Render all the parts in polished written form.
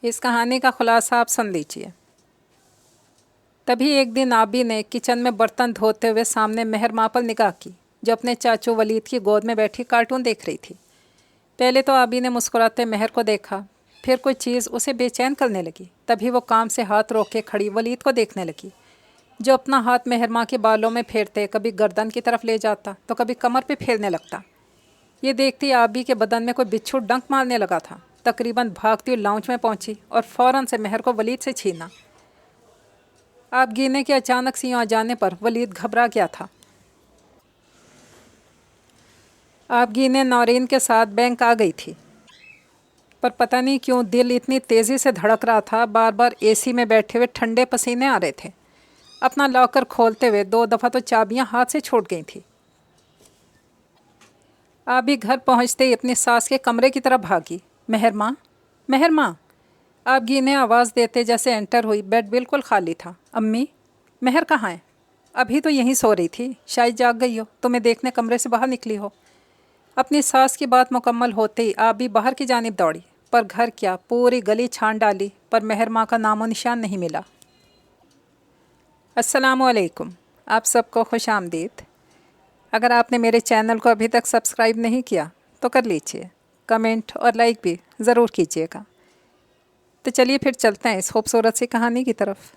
इस कहानी का खुलासा आप सुन लीजिए। तभी एक दिन आबी ने किचन में बर्तन धोते हुए सामने मेहर माँ पर निगाह की, जो अपने चाचू वलीद की गोद में बैठी कार्टून देख रही थी। पहले तो आबी ने मुस्कुराते मेहर को देखा, फिर कोई चीज़ उसे बेचैन करने लगी। तभी वो काम से हाथ रोक के खड़ी वलीद को देखने लगी, जो अपना हाथ मेहर माँ के बालों में फेरते कभी गर्दन की तरफ ले जाता तो कभी कमर पे फेरने लगता। ये देखती आबी के बदन में कोई बिच्छू डंक मारने लगा था। तकरीबन भागती हुई लाउंज में पहुंची और फ़ौरन से मेहर को वलीद से छीना। आप गिने के अचानक से यूँ आ जाने पर वलीद घबरा गया था। आप गिने नौरीन के साथ बैंक आ गई थी, पर पता नहीं क्यों दिल इतनी तेज़ी से धड़क रहा था। बार बार एसी में बैठे हुए ठंडे पसीने आ रहे थे। अपना लॉकर खोलते हुए 2 दफ़ा तो चाबियां हाथ से छूट गई थी। आप भी घर पहुंचते ही अपनी सास के कमरे की तरफ भागी। मेहर माँ, मेहर माँ, आप गिने आवाज़ देते जैसे एंटर हुई। बेड बिल्कुल खाली था। अम्मी, मेहर कहाँ है? अभी तो यहीं सो रही थी, शायद जाग गई हो, तुम्हें देखने कमरे से बाहर निकली हो। अपनी सास की बात मुकम्मल होते ही आप भी बाहर की जानिब दौड़ी, पर घर क्या पूरी गली छान डाली, पर मेहर माँ का नामो निशान नहीं मिला। अस्सलामुअलैकुम, आप सबको खुश आमदीद। अगर आपने मेरे चैनल को अभी तक सब्सक्राइब नहीं किया तो कर लीजिए, कमेंट और लाइक भी ज़रूर कीजिएगा। तो चलिए फिर चलते हैं इस खूबसूरत सी कहानी की तरफ।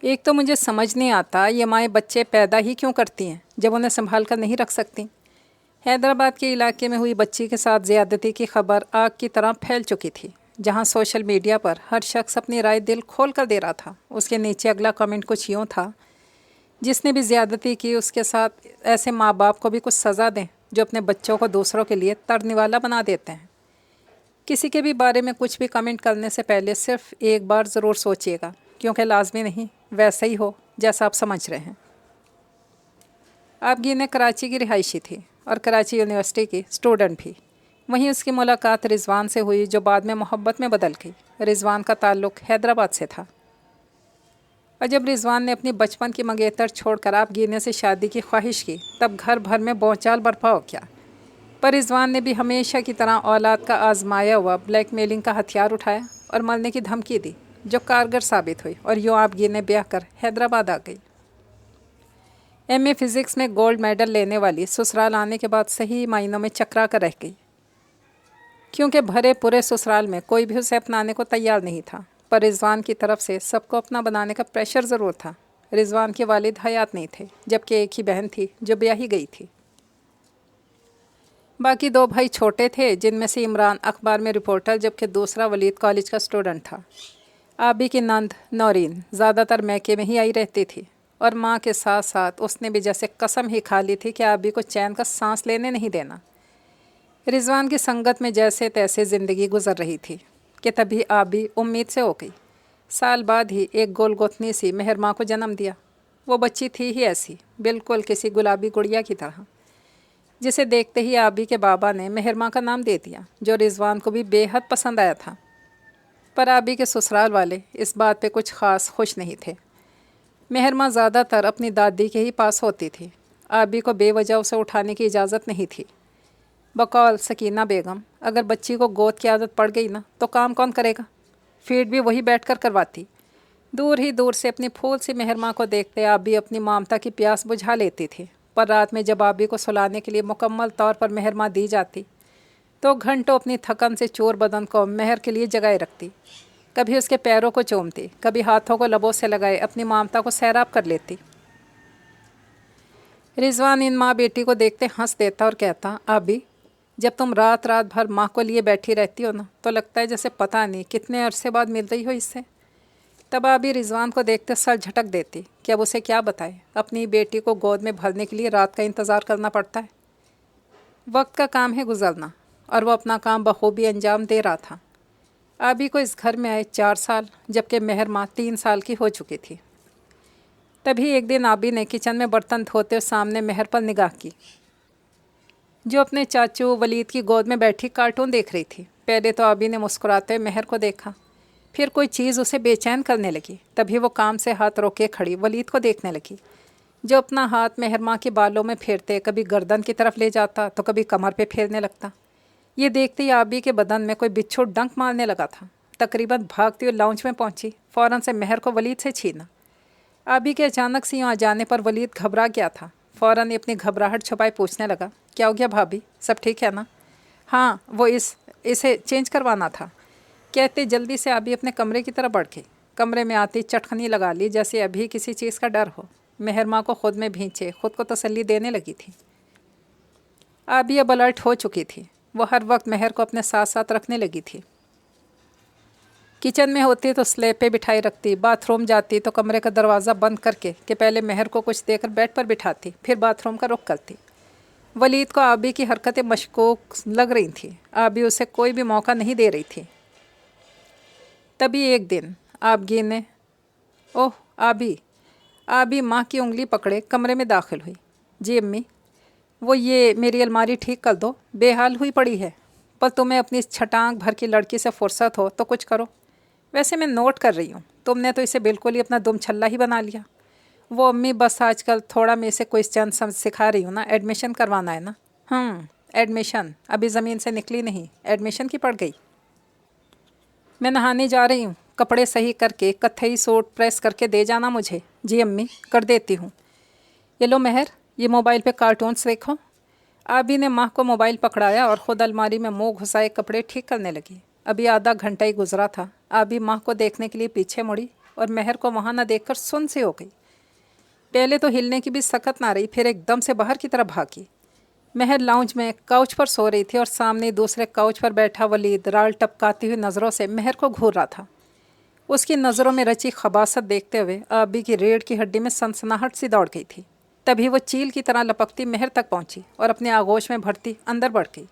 एक तो मुझे समझ नहीं आता ये माएँ बच्चे पैदा ही क्यों करती हैं जब उन्हें संभाल कर नहीं रख सकती। हैदराबाद के इलाके में हुई बच्ची के साथ ज़्यादती की खबर आग की तरह फैल चुकी थी, जहां सोशल मीडिया पर हर शख्स अपनी राय दिल खोल कर दे रहा था। उसके नीचे अगला कमेंट कुछ यूँ था, जिसने भी ज़्यादती की उसके साथ ऐसे माँ बाप को भी कुछ सज़ा दें जो अपने बच्चों को दूसरों के लिए तड़ने वाला बना देते हैं। किसी के भी बारे में कुछ भी कमेंट करने से पहले सिर्फ एक बार ज़रूर सोचिएगा, क्योंकि लाजमी नहीं वैसा ही हो जैसा आप समझ रहे हैं। आप गिने कराची की रिहायशी थी और कराची यूनिवर्सिटी की स्टूडेंट भी। वहीं उसकी मुलाकात रिजवान से हुई, जो बाद में मोहब्बत में बदल गई। रिजवान का ताल्लुक़ हैदराबाद से था, और जब रिजवान ने अपनी बचपन की मंगेतर छोड़कर आप गिने से शादी की ख्वाहिश की, तब घर भर में भौचाल बर्पा हो गया। पर रिजवान ने भी हमेशा की तरह औलाद का आजमाया हुआ ब्लैकमेलिंग का हथियार उठाया और मरने की धमकी दी, जो कारगर साबित हुई, और यूँ आप गिने ब्याह कर हैदराबाद आ गई। एमए फ़िज़िक्स में गोल्ड मेडल लेने वाली ससुराल आने के बाद सही मायनों में चकरा कर रह गई, क्योंकि भरे पूरे ससुराल में कोई भी उसे अपनाने को तैयार नहीं था। पर रिजवान की तरफ से सबको अपना बनाने का प्रेशर ज़रूर था। रिजवान के वालिद हयात नहीं थे, जबकि एक ही बहन थी जो ब्याही गई थी। बाकी 2 भाई छोटे थे, जिनमें से इमरान अखबार में रिपोर्टर, जबकि दूसरा वलीद कॉलेज का स्टूडेंट था। आबी की नंद नौरीन ज़्यादातर मैके में ही आई रहती थी, और माँ के साथ साथ उसने भी जैसे कसम ही खा ली थी कि आबी को चैन का सांस लेने नहीं देना। रिजवान की संगत में जैसे तैसे ज़िंदगी गुजर रही थी कि तभी आबी उम्मीद से हो गई। साल बाद ही एक गोल गोतनी सी मेहर माँ को जन्म दिया। वो बच्ची थी ही ऐसी, बिल्कुल किसी गुलाबी गुड़िया की तरह, जिसे देखते ही आबी के बाबा ने मेहर माँ का नाम दे दिया, जो रिजवान को भी बेहद पसंद आया था। पर आबी के ससुराल वाले इस बात पे कुछ ख़ास खुश नहीं थे। मेहर माँ ज़्यादातर अपनी दादी के ही पास होती थी। आबी को बेवजह उसे उठाने की इजाज़त नहीं थी। बकौल सकीना बेगम, अगर बच्ची को गोद की आदत पड़ गई ना, तो काम कौन करेगा? फीड भी वही बैठकर करवाती। दूर ही दूर से अपनी फूल सी मेहर माँ को देखते आबी अपनी ममता की प्यास बुझा लेती थी। पर रात में जब आबी को सुलाने के लिए मुकम्मल तौर पर मेहर माँ दी जाती, तो घंटों अपनी थकन से चोर बदन को मेहर के लिए जगाए रखती। कभी उसके पैरों को चूमती, कभी हाथों को लबों से लगाए अपनी ममता को सैराब कर लेती। रिजवान इन माँ बेटी को देखते हंस देता और कहता, आबी, जब तुम रात रात भर माँ को लिए बैठी रहती हो ना, तो लगता है जैसे पता नहीं कितने अरसे बाद मिल रही हो इससे। तब आबी रिजवान को देखते सर झटक देती कि अब उसे क्या बताए, अपनी बेटी को गोद में भरने के लिए रात का इंतज़ार करना पड़ता है। वक्त का काम है गुजरना, और वो अपना काम बखूबी अंजाम दे रहा था। आबी को इस घर में आए 4 साल, जबकि मेहर माँ 3 साल की हो चुकी थी। तभी एक दिन आबी ने किचन में बर्तन धोते हुए सामने मेहर पर निगाह की, जो अपने चाचू वलीद की गोद में बैठी कार्टून देख रही थी। पहले तो आबी ने मुस्कुराते मेहर को देखा, फिर कोई चीज़ उसे बेचैन करने लगी। तभी वो काम से हाथ रोके खड़ी वलीद को देखने लगी, जो अपना हाथ मेहर माँ के बालों में फेरते कभी गर्दन की तरफ ले जाता तो कभी कमर पे फेरने लगता। ये देखते ही आबी के बदन में कोई बिच्छू डंक मारने लगा था। तकरीबन भागती हुई लाउंज में पहुंची, फ़ौरन से मेहर को वलीद से छीना। आबी के अचानक से यहाँ जाने पर वलीद घबरा गया था। फ़ौरन ही अपनी घबराहट छुपाए पूछने लगा, क्या हो गया भाभी, सब ठीक है ना? हाँ, वो इसे चेंज करवाना था। कहते जल्दी से आबी अपने कमरे की तरफ बढ़ गई। कमरे में आती चटखनी लगा ली जैसे अभी किसी चीज़ का डर हो। मेहर माँ को खुद में भींचे खुद को तसल्ली देने लगी थी। आबी अब अलर्ट हो चुकी थी। वो हर वक्त मेहर को अपने साथ साथ रखने लगी थी। किचन में होती तो स्लेब पे बिठाई रखती, बाथरूम जाती तो कमरे का दरवाज़ा बंद करके कि पहले मेहर को कुछ देकर बेड पर बिठाती, फिर बाथरूम का रुख करती। वलीद को आबी की हरकतें मशकूक लग रही थी। आबी उसे कोई भी मौका नहीं दे रही थी। तभी एक दिन आबगी ने ओह आबी माँ की उंगली पकड़े कमरे में दाखिल हुई। जी अम्मी, वो ये मेरी अलमारी ठीक कर दो, बेहाल हुई पड़ी है। पर तुम्हें अपनी छटांग भर की लड़की से फुर्सत हो तो कुछ करो। वैसे मैं नोट कर रही हूँ, तुमने तो इसे बिल्कुल ही अपना दुम छल्ला ही बना लिया। वो अम्मी बस आजकल थोड़ा मैं इसे क्वेश्चन सिखा रही हूँ ना, एडमिशन करवाना है ना। एडमिशन अभी ज़मीन से निकली नहीं, एडमिशन की पड़ गई। मैं नहाने जा रही हूँ, कपड़े सही करके कत्थई सूट प्रेस करके दे जाना मुझे। जी अम्मी, कर देती हूँ। ये लो मेहर, ये मोबाइल पे कार्टून्स देखो। आबी ने माँ को मोबाइल पकड़ाया और ख़ुद अलमारी में मुँह घुसाए कपड़े ठीक करने लगी। अभी आधा घंटा ही गुजरा था। आबी माँ को देखने के लिए पीछे मुड़ी और मेहर को वहाँ न देखकर सुन्न सी हो गई। पहले तो हिलने की भी सकत ना रही, फिर एकदम से बाहर की तरफ भागी। मेहर लाउंज में काउच पर सो रही थी और सामने दूसरे काउच पर बैठा वलीद राल टपकाती हुई नज़रों से मेहर को घूर रहा था। उसकी नज़रों में रची खबासत देखते हुए आबी की रीढ़ की हड्डी में सनसनाहट सी दौड़ गई थी। तभी वो चील की तरह लपकती मेहर तक पहुंची और अपने आगोश में भरती अंदर बढ़ गई।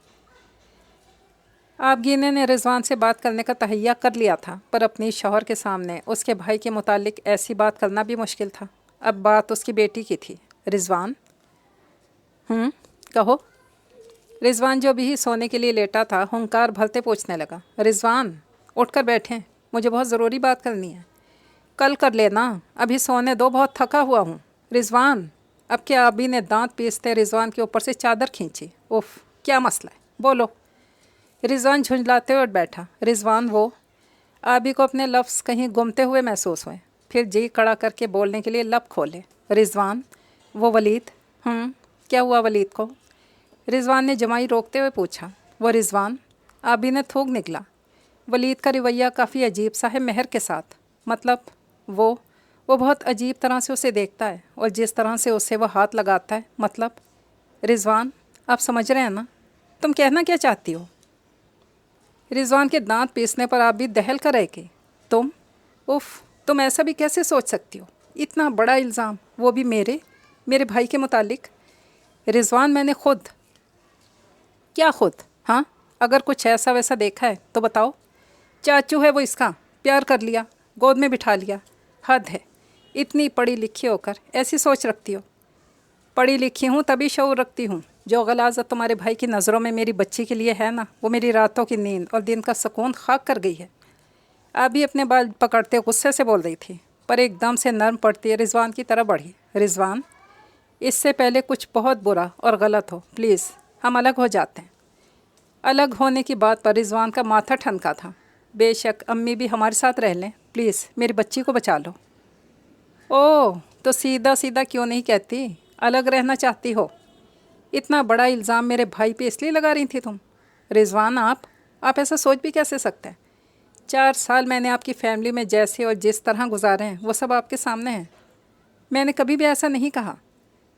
आबगीने ने रिजवान से बात करने का तहैया कर लिया था, पर अपनी शौहर के सामने उसके भाई के मुतालिक ऐसी बात करना भी मुश्किल था। अब बात उसकी बेटी की थी। रिजवान, कहो। रिजवान जो भी सोने के लिए लेटा था हुंकार भरते पूछने लगा, रिजवान उठकर बैठें, मुझे बहुत ज़रूरी बात करनी है। कल कर लेना, अभी सोने दो, बहुत थका हुआ हूँ। रिजवान। अब क्या आबी ने दांत पीसते रिजवान के ऊपर से चादर खींची। उफ, क्या मसला है, बोलो। रिजवान झुंझलाते हुए बैठा। रिजवान, वो आबी को अपने लफ्ज़ कहीं गुमते हुए महसूस हुए, फिर जी कड़ा करके बोलने के लिए लब खोले। रिजवान, वो वलीद। क्या हुआ वलीद को? रिजवान ने जमाई रोकते हुए पूछा। वो रिजवान। आबी ने थूक निकला। वलीद का रवैया काफ़ी अजीब सा है मेहर के साथ। मतलब वो बहुत अजीब तरह से उसे देखता है और जिस तरह से उसे वो हाथ लगाता है। मतलब रिजवान, आप समझ रहे हैं ना, तुम कहना क्या चाहती हो? रिजवान के दांत पीसने पर आप भी दहल कर रह गई। तुम ऐसा भी कैसे सोच सकती हो? इतना बड़ा इल्ज़ाम, वो भी मेरे भाई के मुतालिक। रिजवान, मैंने खुद। क्या खुद? हाँ, अगर कुछ ऐसा वैसा देखा है तो बताओ। चाचू है वो इसका, प्यार कर लिया, गोद में बिठा लिया। हद है, इतनी पढ़ी लिखी होकर ऐसी सोच रखती हो। पढ़ी लिखी हूँ तभी शऊर रखती हूँ। जो गलाज़त तुम्हारे भाई की नज़रों में मेरी बच्ची के लिए है ना, वो मेरी रातों की नींद और दिन का सुकून खाक कर गई है। अभी अपने बाल पकड़ते गुस्से से बोल रही थी, पर एकदम से नर्म पड़ती रिजवान की तरफ बढ़ी। रिजवान, इससे पहले कुछ बहुत बुरा और गलत हो, प्लीज़ हम अलग हो जाते हैं। अलग होने की बात पर रिजवान का माथा ठनका था। बेशक अम्मी भी हमारे साथ रह लें, प्लीज़ मेरी बच्ची को बचा लो। ओह, तो सीधा सीधा क्यों नहीं कहती अलग रहना चाहती हो? इतना बड़ा इल्ज़ाम मेरे भाई पे इसलिए लगा रही थी तुम? रिजवान, आप ऐसा सोच भी कैसे सकते हैं? 4 साल मैंने आपकी फैमिली में जैसे और जिस तरह गुजारे हैं वो सब आपके सामने हैं। मैंने कभी भी ऐसा नहीं कहा,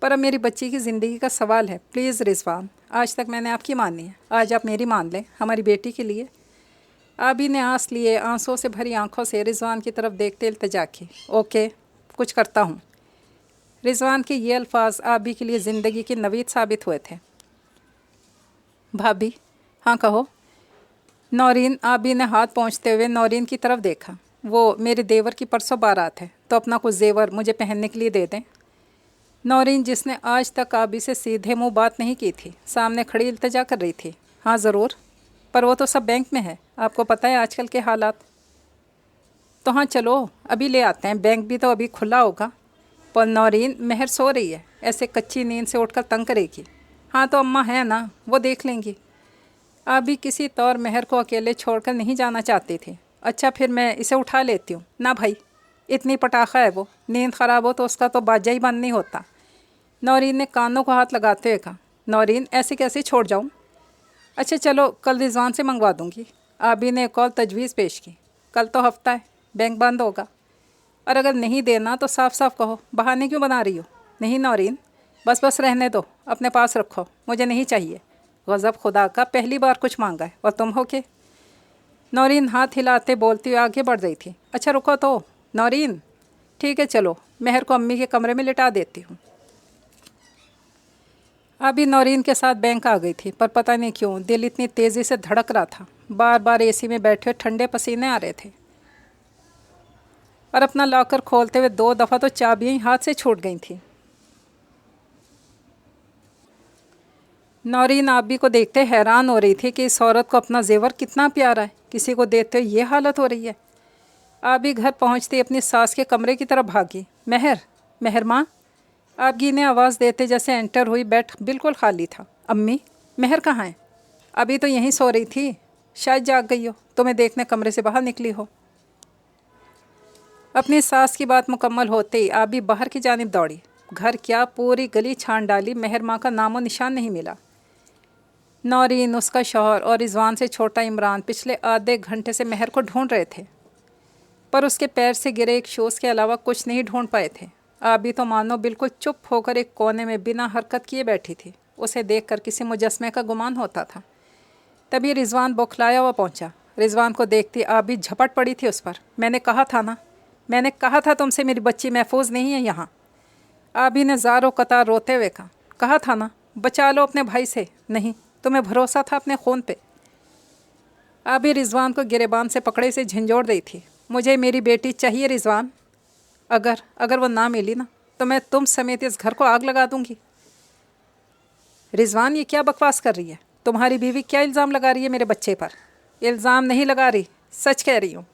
पर अब मेरी बच्ची की ज़िंदगी का सवाल है। प्लीज़ रिजवान, आज तक मैंने आपकी मानी है, आज आप मेरी मान लें, हमारी बेटी के लिए। आबी ने आंस लिए आंसुओं से भरी आंखों से रिजवान की तरफ देखते इल्तिजा की। ओके, कुछ करता हूँ। रिजवान के ये अल्फाज आबी के लिए ज़िंदगी की नवीद साबित हुए थे। भाभी। हाँ कहो। नौरीन। आबी ने हाथ पहुँचते हुए नौरीन की तरफ देखा। वो मेरे देवर की परसों बारात है, तो अपना कुछ जेवर मुझे पहनने के लिए दे दें। नौरीन, जिसने आज तक आबी से सीधे मुंह बात नहीं की थी, सामने खड़ी इल्तिजा कर रही थी। हाँ ज़रूर, पर वो तो सब बैंक में है, आपको पता है आजकल के हालात। तो हाँ चलो, अभी ले आते हैं, बैंक भी तो अभी खुला होगा। पर नौरीन, मेहर सो रही है, ऐसे कच्ची नींद से उठकर तंग करेगी। हाँ तो अम्मा है ना, वो देख लेंगी। आप भी किसी तौर महर को अकेले छोड़कर नहीं जाना चाहती थी। अच्छा फिर मैं इसे उठा लेती हूँ। ना भाई, इतनी पटाखा है वो, नींद ख़राब हो तो उसका तो बाजा ही बंद नहीं होता। नौरीन ने कानों को हाथ लगाते हुए कहा। नौरीन, ऐसे कैसे छोड़ जाऊँ? अच्छा चलो, कल रिजवान से मंगवा दूँगी। आबी ने एक और तजवीज़ पेश की। कल तो हफ्ता है, बैंक बंद होगा, और अगर नहीं देना तो साफ साफ कहो, बहाने क्यों बना रही हो? नहीं नौरीन, बस बस रहने दो, अपने पास रखो, मुझे नहीं चाहिए। गज़ब खुदा का, पहली बार कुछ मांगा है और तुम हो के? नौरीन हाथ हिलाते बोलती हुई आगे बढ़ रही थी। अच्छा रुको तो नौरीन, ठीक है चलो, महर को अम्मी के कमरे में लिटा देती हूँ। अभी नौरीन के साथ बैंक आ गई थी, पर पता नहीं क्यों दिल इतनी तेज़ी से धड़क रहा था। बार बार एसी में बैठे ठंडे पसीने आ रहे थे, और अपना लॉकर खोलते हुए 2 दफ़ा तो चाबियाँ ही हाथ से छूट गई थी। नौरीन आबी को देखते हैरान हो रही थी कि इस औरत को अपना जेवर कितना प्यारा है, किसी को देखते हुए ये हालत हो रही है। आबी घर पहुंचते अपनी सास के कमरे की तरफ भागी। महर, महर माँ, आबी ने आवाज़ देते जैसे एंटर हुई। बेड बिल्कुल खाली था। अम्मी, महर कहाँ है? अभी तो यहीं सो रही थी, शायद जाग गई हो, तुम्हें देखने कमरे से बाहर निकली हो। अपनी सास की बात मुकम्मल होते ही आबी बाहर की जानिब दौड़ी। घर क्या, पूरी गली छान डाली, महर माँ का नामो निशान नहीं मिला। नौरीन, उसका शौहर और रिजवान से छोटा इमरान पिछले आधे घंटे से महर को ढूंढ रहे थे, पर उसके पैर से गिरे एक शूज़ के अलावा कुछ नहीं ढूंढ पाए थे। आबी तो मानो बिल्कुल चुप होकर एक कोने में बिना हरकत किए बैठी थी। उसे देखकर किसी मुजस्मे का गुमान होता था। तभी रिजवान बौखलाया हुआ पहुंचा। रिजवान को देखती आबी झपट पड़ी थी उस पर। मैंने कहा था ना, मैंने कहा था तुमसे मेरी बच्ची महफूज नहीं है यहाँ। आबी ने ज़ारो कतार रोते हुए कहा था ना, बचा लो अपने भाई से। नहीं, तुम्हें भरोसा था अपने खून पे। आबी रिजवान को गिरेबान से पकड़े से झंझोड़ रही थी। मुझे मेरी बेटी चाहिए रिजवान। अगर वो ना मिली ना, तो मैं तुम समेत इस घर को आग लगा दूंगी। रिजवान, ये क्या बकवास कर रही है? तुम्हारी बीवी क्या इल्ज़ाम लगा रही है मेरे बच्चे पर? इल्ज़ाम नहीं लगा रही, सच कह रही हूँ।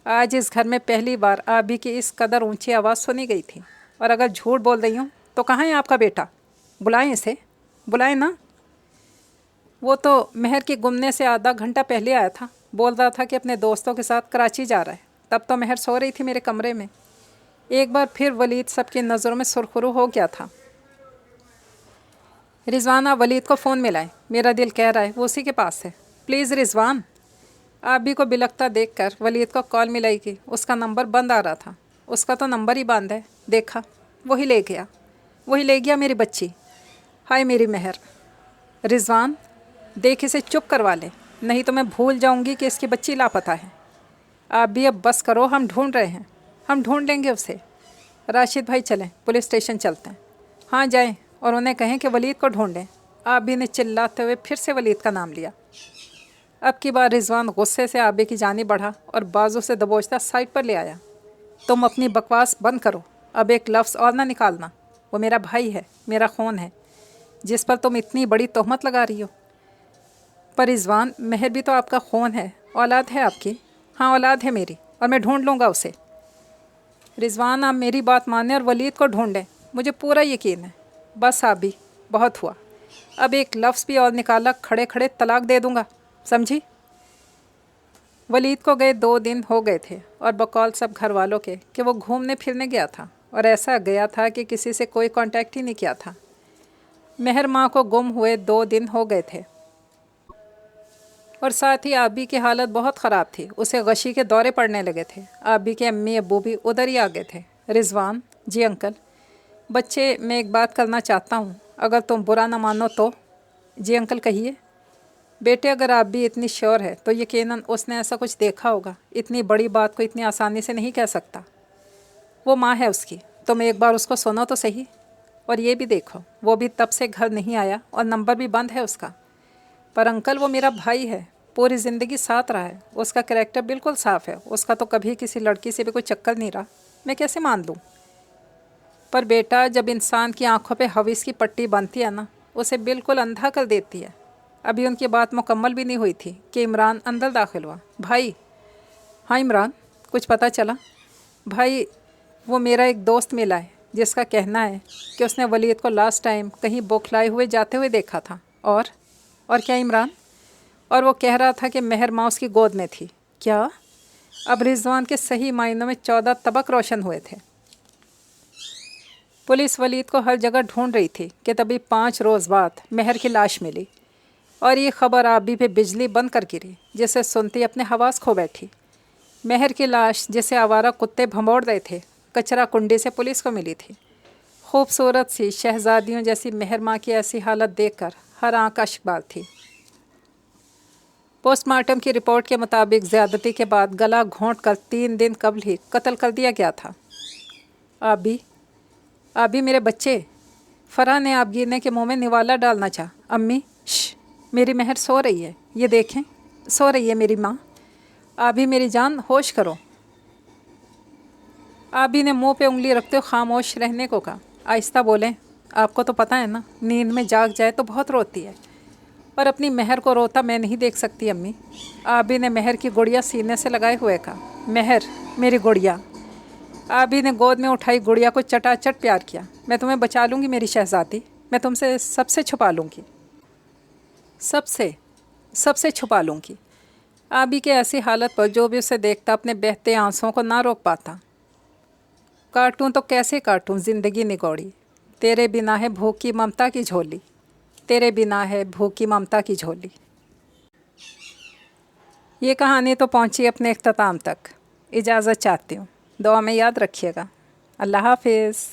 आज इस घर में पहली बार आबी की इस कदर ऊंची आवाज़ सुनी गई थी। और अगर झूठ बोल रही हूँ तो कहाँ है आपका बेटा? बुलाएं इसे, बुलाएं ना। वो तो महर के गुमने से आधा घंटा पहले आया था, बोल रहा था कि अपने दोस्तों के साथ कराची जा रहा है। तब तो महर सो रही थी मेरे कमरे में। एक बार फिर वलीद सबकी नज़रों में सुरखरू हो गया था। रिजवान, आप वलीद को फ़ोन मिलाएं, मेरा दिल कह रहा है वो उसी के पास है। प्लीज़ रिजवान। आबी को बिलखता देखकर वलीद को कॉल मिलाई कि उसका नंबर बंद आ रहा था। उसका तो नंबर ही बंद है। देखा, वही ले गया मेरी बच्ची। हाय मेरी महर। रिजवान, देख इसे चुप करवा ले, नहीं तो मैं भूल जाऊंगी कि इसकी बच्ची लापता है। आप भी अब बस करो, हम ढूंढ रहे हैं, हम ढूंढ लेंगे उसे। राशिद भाई चलें, पुलिस स्टेशन चलते हैं। हाँ जाएं, और उन्हें कहें कि वलीद को ढूंढें। आबी ने चिल्लाते हुए फिर से वलीद का नाम लिया। अब की बार रिजवान गुस्से से आबी की जानिब बढ़ा और बाजू से दबोचता साइड पर ले आया। तुम अपनी बकवास बंद करो, अब एक लफ्ज़ और ना निकालना। वो मेरा भाई है, मेरा खून है, जिस पर तुम इतनी बड़ी तोहमत लगा रही हो। पर रिजवान, महर भी तो आपका खून है, औलाद है आपकी। हाँ औलाद है मेरी, और मैं ढूंढ लूँगा उसे। रिजवान, आप मेरी बात मानें और वलीद को ढूंढें, मुझे पूरा यकीन है। बस आबी, बहुत हुआ, अब एक लफ्ज़ भी और निकाला, खड़े खड़े तलाक दे दूँगा, समझी? वलीद को गए 2 दिन हो गए थे, और बकौल सब घर वालों के कि वो घूमने फिरने गया था, और ऐसा गया था कि किसी से कोई कांटेक्ट ही नहीं किया था। महर माँ को गुम हुए 2 दिन हो गए थे, और साथ ही आबी की हालत बहुत ख़राब थी। उसे गशी के दौरे पड़ने लगे थे। आबी के अम्मी अब्बू भी उधर ही आ गए थे। रिजवान, जी अंकल। बच्चे, मैं एक बात करना चाहता हूँ, अगर तुम बुरा ना मानो तो। जी अंकल, कहिए। बेटे, अगर आप भी इतनी श्योर है तो यकीनन उसने ऐसा कुछ देखा होगा। इतनी बड़ी बात को इतनी आसानी से नहीं कह सकता। वो माँ है उसकी, तुम एक बार उसको सुनो तो सही। और ये भी देखो, वो भी तब से घर नहीं आया और नंबर भी बंद है उसका। पर अंकल, वो मेरा भाई है, पूरी ज़िंदगी साथ रहा है, उसका करैक्टर बिल्कुल साफ़ है, उसका तो कभी किसी लड़की से भी कोई चक्कर नहीं रहा, मैं कैसे मान लूँ? पर बेटा, जब इंसान की आंखों पे हवीस की पट्टी बनती है ना, उसे बिल्कुल अंधा कर देती है। अभी उनकी बात मुकम्मल भी नहीं हुई थी कि इमरान अंदर दाखिल हुआ। भाई। हाँ इमरान, कुछ पता चला? भाई, वो मेरा एक दोस्त मिला है, जिसका कहना है कि उसने वलीद को लास्ट टाइम कहीं बौखलाए हुए जाते हुए देखा था। और क्या इमरान? اور وہ کہہ رہا تھا کہ مہر ماں اس کی گود میں تھی۔ کیا؟ اب رضوان کے صحیح معنوں میں 14 طبق روشن ہوئے تھے۔ پولیس ولید کو ہر جگہ ڈھونڈ رہی تھی کہ تبھی 5 روز بعد مہر کی لاش ملی، اور یہ خبر آبی پہ بجلی بند کر گری، جسے سنتی اپنے حواس کھو بیٹھی۔ مہر کی لاش جسے آوارہ کتے بھموڑ رہے تھے، کچرا کنڈی سے پولیس کو ملی تھی۔ خوبصورت سی شہزادیوں جیسی مہر ماں کی ایسی حالت دیکھ کر ہر آنکھ اشکبار تھی۔ پوسٹ مارٹم کی رپورٹ کے مطابق زیادتی کے بعد گلا گھونٹ کر 3 دن قبل ہی قتل کر دیا گیا تھا۔ آبی میرے بچے! فرح نے آبگینے کے منہ میں نوالا ڈالنا چاہا۔ امی شش، میری مہر سو رہی ہے، یہ دیکھیں، سو رہی ہے میری ماں۔ آبی میری جان، ہوش کرو۔ آبی نے منہ پہ انگلی رکھتے ہوئے خاموش رہنے کو کہا۔ آہستہ بولیں، آپ کو تو پتہ ہے نا، نیند میں جاگ جائے تو بہت روتی ہے، اور اپنی مہر کو روتا میں نہیں دیکھ سکتی امی۔ آبی نے مہر کی گڑیا سینے سے لگائے ہوئے کہا۔ مہر میری گڑیا۔ آبی نے گود میں اٹھائی گڑیا کو چٹا چٹ پیار کیا۔ میں تمہیں بچا لوں گی میری شہزادی، میں تم سے سب سے چھپا لوں گی، سب سے چھپا لوں گی۔ آبی کے ایسی حالت پر جو بھی اسے دیکھتا اپنے بہتے آنسوؤں کو نہ روک پاتا۔ کاٹوں تو کیسے کاٹوں زندگی نگوڑی، تیرے بنا ہے بھوکی ممتا کی جھولی، تیرے بنا ہے بھوکی ممتا کی جھولی۔ یہ کہانی تو پہنچی اپنے اختتام تک۔ اجازت چاہتی ہوں، دعا میں یاد رکھیے گا۔ اللہ حافظ۔